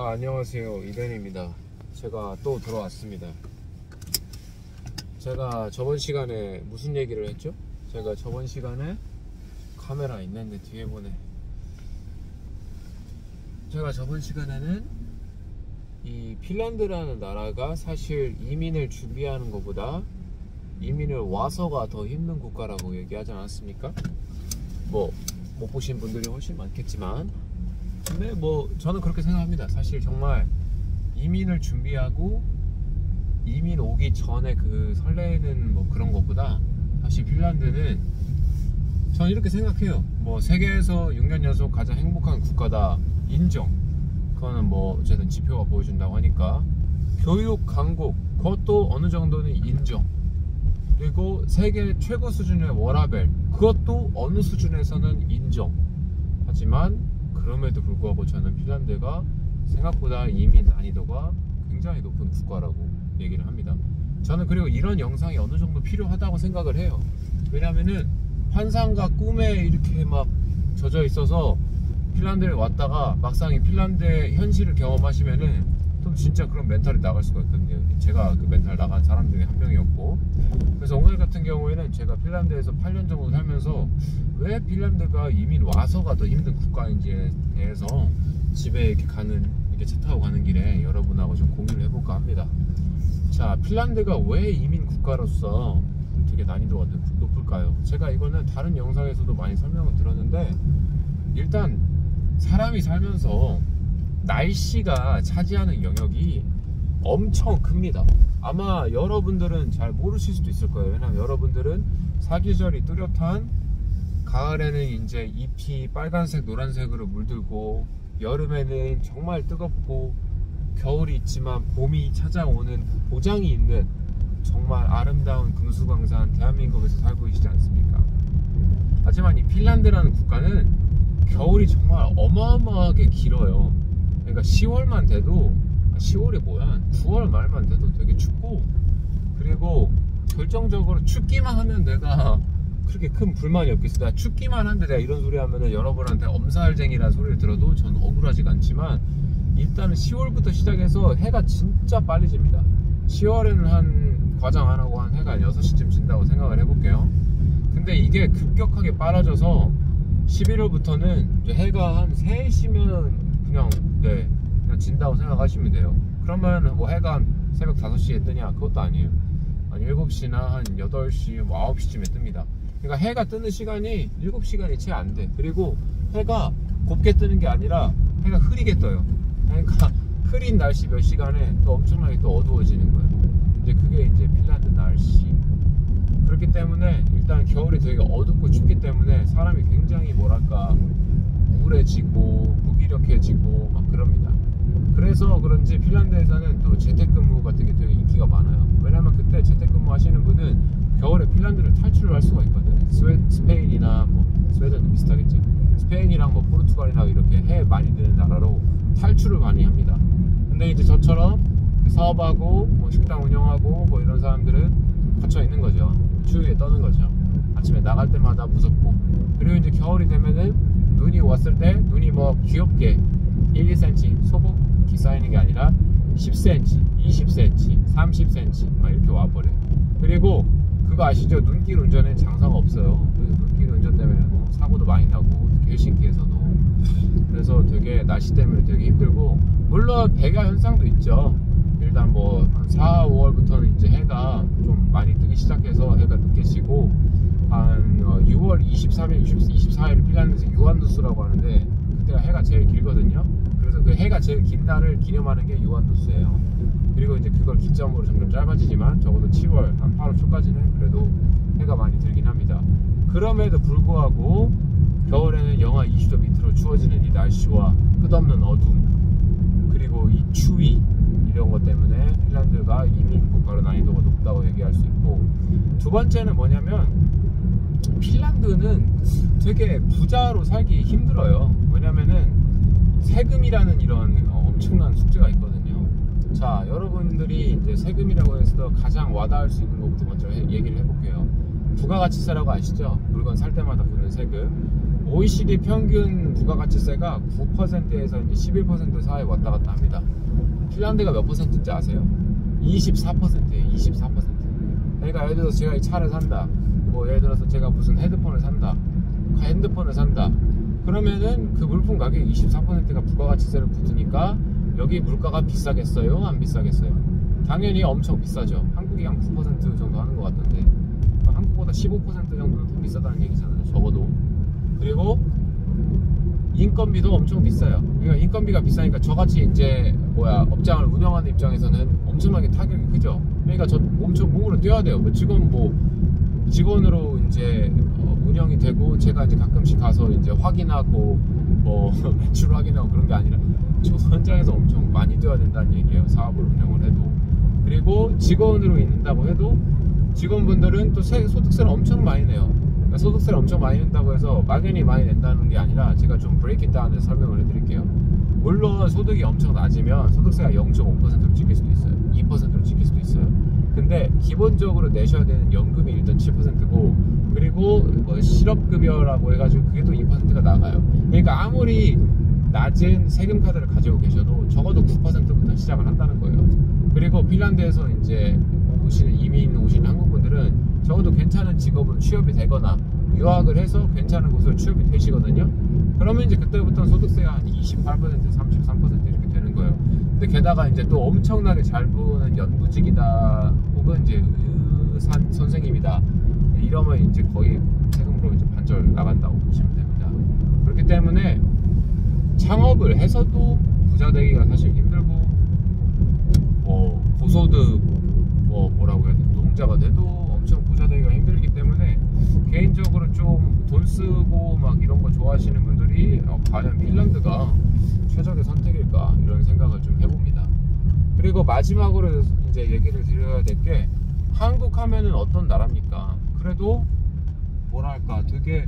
안녕하세요, 이덴입니다. 제가 또 돌아왔습니다. 제가 저번 시간에 무슨 얘기를 했죠? 제가 저번 시간에 카메라 있는데 뒤에 보네. 제가 저번 시간에는 이 핀란드라는 나라가 사실 이민을 준비하는 것보다 이민을 와서가 더 힘든 국가라고 얘기하지 않았습니까? 뭐 못 보신 분들이 훨씬 많겠지만, 근데 뭐 저는 그렇게 생각합니다. 사실 정말 이민을 준비하고 이민 오기 전에 그 설레는 뭐 그런 것보다 사실 핀란드는 저는 이렇게 생각해요. 뭐 세계에서 6년 연속 가장 행복한 국가다, 인정. 그거는 뭐 어쨌든 지표가 보여준다고 하니까. 교육 강국, 그것도 어느 정도는 인정. 그리고 세계 최고 수준의 워라밸, 그것도 어느 수준에서는 인정. 하지만 그럼에도 불구하고 저는 핀란드가 생각보다 이민 난이도가 굉장히 높은 국가라고 얘기를 합니다. 저는 그리고 이런 영상이 어느 정도 필요하다고 생각을 해요. 왜냐면은 환상과 꿈에 이렇게 막 젖어 있어서 핀란드에 왔다가 막상 이 핀란드의 현실을 경험하시면은 좀 진짜 그런 멘탈이 나갈 수가 있거든요. 제가 그 멘탈 나간 사람 중에 한 명이었고, 그래서 오늘 같은 경우에는 제가 핀란드에서 8년 정도 살면서 왜 핀란드가 이민 와서가 더 힘든 국가인지에 대해서 집에 이렇게 차 타고 가는 길에 여러분하고 좀 공유를 해볼까 합니다. 자, 핀란드가 왜 이민 국가로서 되게 난이도가 높을까요? 제가 이거는 다른 영상에서도 많이 설명을 들었는데, 일단 사람이 살면서 날씨가 차지하는 영역이 엄청 큽니다. 아마 여러분들은 잘 모르실 수도 있을 거예요. 왜냐면 여러분들은 사계절이 뚜렷한 가을에는 이제 잎이 빨간색 노란색으로 물들고, 여름에는 정말 뜨겁고, 겨울이 있지만 봄이 찾아오는 보장이 있는 정말 아름다운 금수강산 대한민국에서 살고 계시지 않습니까? 하지만 이 핀란드라는 국가는 겨울이 정말 어마어마하게 길어요. 그러니까 10월만 돼도, 10월이 뭐야, 9월 말만 돼도 되게 춥고, 그리고 결정적으로 춥기만 하면 내가 그렇게 큰 불만이 없겠어. 내가 춥기만 한데 내가 이런 소리 하면은 여러분한테 엄살쟁이라는 소리를 들어도 저는 억울하지가 않지만, 일단은 10월부터 시작해서 해가 진짜 빨리 집니다. 10월에는 한 과장 안 하고 한 해가 6시쯤 진다고 생각을 해볼게요. 근데 이게 급격하게 빨라져서 11월부터는 해가 한 3시면 그냥 진다고 생각하시면 돼요. 그러면 뭐 해가 한 새벽 5시에 뜨냐? 그것도 아니에요. 한 7시나 한 8시, 뭐 9시쯤에 뜹니다. 그러니까 해가 뜨는 시간이 7시간이 채 안 돼. 그리고 해가 곱게 뜨는 게 아니라 해가 흐리게 떠요. 그러니까 흐린 날씨 몇 시간에 또 엄청나게 또 어두워지는 거예요. 이제 그게 이제 핀란드 날씨. 그렇기 때문에 일단 겨울이 되게 어둡고 춥기 때문에 사람이 굉장히 뭐랄까 우울해지고 무기력해지고 막 그럽니다. 그래서 그런지 핀란드에서는 또 재택근무 같은 게 되게 인기가 많아요. 왜냐면 그때 재택근무 하시는 분은 겨울에 핀란드를 탈출을 할 수가 있거든요. 스페인이나 뭐 스웨덴도 비슷하겠지. 스페인이랑 뭐 포르투갈이나 이렇게 해 많이 드는 나라로 탈출을 많이 합니다. 근데 이제 저처럼 사업하고 뭐 식당 운영하고 뭐 이런 사람들은 갇혀 있는 거죠. 추위에 떠는 거죠. 아침에 나갈 때마다 무섭고. 그리고 이제 겨울이 되면은 눈이 왔을 때 눈이 뭐 귀엽게 1, 2cm 소복이 쌓이는 게 아니라 10cm, 20cm, 30cm 막 이렇게 와버려요. 그리고 그거 아시죠? 눈길 운전에 장사가 없어요. 그래서 눈길 운전 때문에 뭐 사고도 많이 나고, 특히 헬싱키에서도. 그래서 되게 날씨 때문에 되게 힘들고, 물론 백야 현상도 있죠. 일단 뭐 4, 5월부터는 이제 해가 좀 많이 뜨기 시작해서 해가 늦게 지고, 한 6월 23일, 24일 핀란드에서 유한누스라고 하는데, 그때가 해가 제일 길거든요. 그래서 그 해가 제일 긴 날을 기념하는 게 유한누스예요. 그리고 이제 그걸 기점으로 점점 짧아지지만 적어도 7월, 한 8월 초까지는 그래도 해가 많이 들긴 합니다. 그럼에도 불구하고 겨울에는 영하 20도 밑으로 추워지는 이 날씨와 끝없는 어둠, 그리고 이 추위, 이런 것 때문에 핀란드가 이민 국가로 난이도가 높다고 얘기할 수 있고, 두 번째는 뭐냐면 핀란드는 되게 부자로 살기 힘들어요. 왜냐면은 세금이라는 이런 엄청난 숙제가 있거든요. 자, 여러분들이 이제 세금이라고 해서 가장 와닿을 수 있는 것부터 먼저 얘기를 해볼게요. 부가가치세라고 아시죠? 물건 살 때마다 붙는 세금. OECD 평균 부가가치세가 9%에서 이제 11% 사이에 왔다 갔다 합니다. 핀란드가 몇 퍼센트인지 아세요? 24%예요. 24%. 그러니까 예를 들어서 제가 이 차를 산다. 뭐 예를 들어서 제가 무슨 핸드폰을 산다. 그러면은 그 물품 가격이 24%가 부가가치세를 붙으니까 여기 물가가 비싸겠어요? 안 비싸겠어요? 당연히 엄청 비싸죠. 한국이 한 9% 정도 하는 것 같던데 한국보다 15% 정도는 더 비싸다는 얘기잖아요. 적어도. 그리고 인건비도 엄청 비싸요. 그러니까 인건비가 비싸니까 저같이 이제 업장을 운영하는 입장에서는 엄청나게 타격이 크죠. 그러니까 저 엄청 몸으로 뛰어야 돼요. 직원으로 이제 운영이 되고 제가 이제 가끔씩 가서 이제 확인하고 매출 확인하고 그런 게 아니라 저 현장에서 엄청 많이 뛰어야 된다는 얘기예요. 사업을 운영을 해도. 그리고 직원으로 있는다고 해도 직원분들은 또 소득세를 엄청 많이 내요. 그러니까 소득세를 엄청 많이 낸다고 해서 막연히 많이 낸다는 게 아니라 제가 좀 브레이크 다운해서 설명을 해드릴게요. 물론 소득이 엄청 낮으면 소득세가 0.5%로 찍힐 수도 있어요. 2%로 찍힐 수도 있어요. 근데 기본적으로 내셔야 되는 연금이 일단 7%고 그리고 실업급여라고 해가지고 그게 또 2%가 나가요. 그러니까 아무리 낮은 세금 카드를 가지고 계셔도 적어도 9%부터 시작을 한다는 거예요. 그리고 핀란드에서 이제 이민 오시는 한국분들은 적어도 괜찮은 직업으로 취업이 되거나 유학을 해서 괜찮은 곳으로 취업이 되시거든요. 그러면 이제 그때부터는 소득세가 한 28%, 33% 이렇게 되는 거예요. 근데 게다가 이제 또 엄청나게 잘 부는 연구직이다 혹은 이제 의사 선생님이다 이러면 이제 거의 세금으로 이제 반절 나간다고 보시면 됩니다. 그렇기 때문에 창업을 해서도 부자 되기가 사실 힘들고 고소득 뭐라고 해야 되나 노동자가 돼도 엄청 부자 되기가 힘들기 때문에 개인적으로 좀 돈 쓰고 막 이런 거 좋아하시는 분들이 과연 핀란드가 최적의 선택일까 이런 생각을 좀 해봅니다. 그리고 마지막으로 이제 얘기를 드려야 될 게 한국 하면은 어떤 나라입니까? 그래도 뭐랄까 되게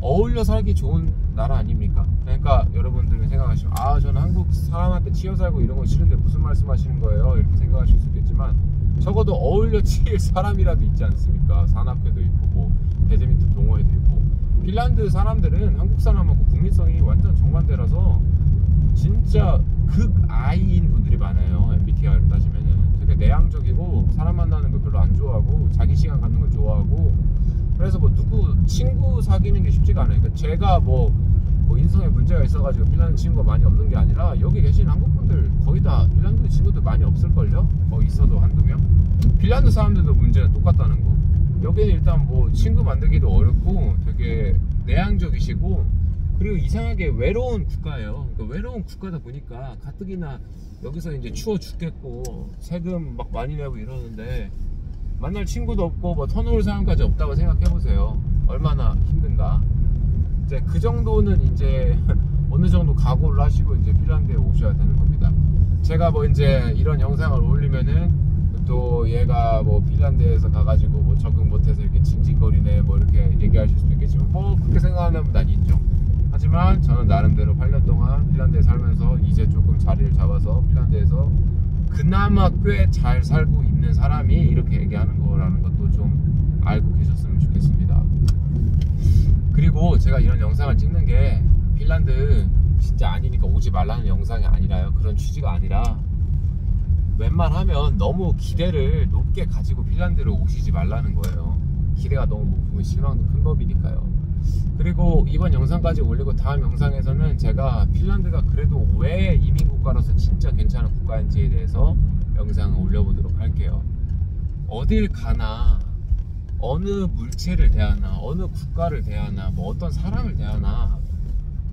어울려 살기 좋은 나라 아닙니까? 그러니까 여러분들은 생각하시면 저는 한국 사람한테 치여 살고 이런 거 싫은데 무슨 말씀 하시는 거예요? 이렇게 생각하실 수 있겠지만 적어도 어울려 칠 사람이라도 있지 않습니까? 산악회도 있고 배드민턴 동호회도 있고 핀란드 사람들은 한국 사람하고 국민성이 완전 정반대라서 진짜 극아이인 분들이 많아요. MBTI로 따지면은 되게 내향적이고 사람 만나는 거 별로 안 좋아하고 자기 시간 갖는 거 좋아하고 그래서 누구 친구 사귀는 게 쉽지가 않아요. 그러니까 제가 인성에 문제가 있어가지고 핀란드 친구가 많이 없는 게 아니라 여기 계신 한국분들 거의 다 핀란드 친구들 많이 없을걸요? 거의 있어도 한두 명? 핀란드 사람들도 문제는 똑같다는 거. 여기는 일단 친구 만들기도 어렵고 되게 내향적이시고 그리고 이상하게 외로운 국가예요. 그러니까 외로운 국가다 보니까 가뜩이나 여기서 이제 추워 죽겠고 세금 막 많이 내고 이러는데 만날 친구도 없고 터놓을 사람까지 없다고 생각해보세요. 얼마나 힘든가. 이제 그 정도는 이제 어느 정도 각오를 하시고 이제 핀란드에 오셔야 되는 겁니다. 제가 이제 이런 영상을 올리면은 또 얘가 핀란드에서 가가지고 적응 못해서 이렇게 징징거리네 이렇게 얘기하실 수도 있겠지만 그렇게 생각하는 분은 있죠. 하지만 저는 나름대로 8년 동안 핀란드에 살면서 이제 조금 자리를 잡아서 핀란드에서 그나마 꽤 잘 살고 있는 사람이 이렇게 얘기하는 거라는 것도 좀 알고 계셨으면 좋겠습니다. 그리고 제가 이런 영상을 찍는 게 핀란드 진짜 아니니까 오지 말라는 영상이 아니라요. 그런 취지가 아니라 웬만하면 너무 기대를 높게 가지고 핀란드로 오시지 말라는 거예요. 기대가 너무 높으면 실망도 큰 법이니까요. 그리고 이번 영상까지 올리고 다음 영상에서는 제가 핀란드가 그래도 왜 이민국가로서 진짜 괜찮은 국가인지에 대해서 영상을 올려보도록 할게요. 어딜 가나 어느 물체를 대하나 어느 국가를 대하나 어떤 사람을 대하나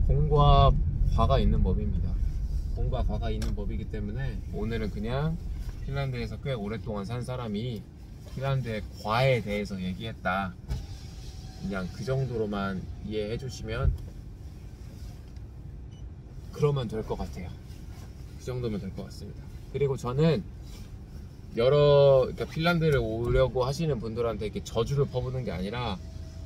공과 과가 있는 법입니다. 공과 과가 있는 법이기 때문에 오늘은 그냥 핀란드에서 꽤 오랫동안 산 사람이 핀란드의 과에 대해서 얘기했다. 그냥 그 정도로만 이해해 주시면 그러면 될 것 같아요. 그 정도면 될 것 같습니다. 그리고 저는 그러니까 핀란드를 오려고 하시는 분들한테 이렇게 저주를 퍼부는 게 아니라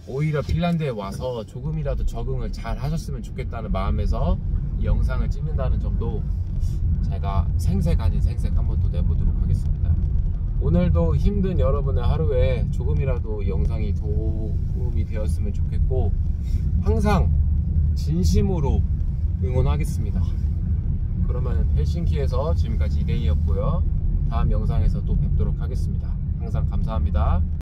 오히려 핀란드에 와서 조금이라도 적응을 잘 하셨으면 좋겠다는 마음에서 이 영상을 찍는다는 점도 제가 생색 아닌 생색 한번 또 내보도록 하겠습니다. 오늘도 힘든 여러분의 하루에 조금이라도 이 영상이 도움이 되었으면 좋겠고 항상 진심으로 응원하겠습니다. 그러면 헬싱키에서 지금까지 이레이였고요. 다음 영상에서 또 뵙도록 하겠습니다. 항상 감사합니다.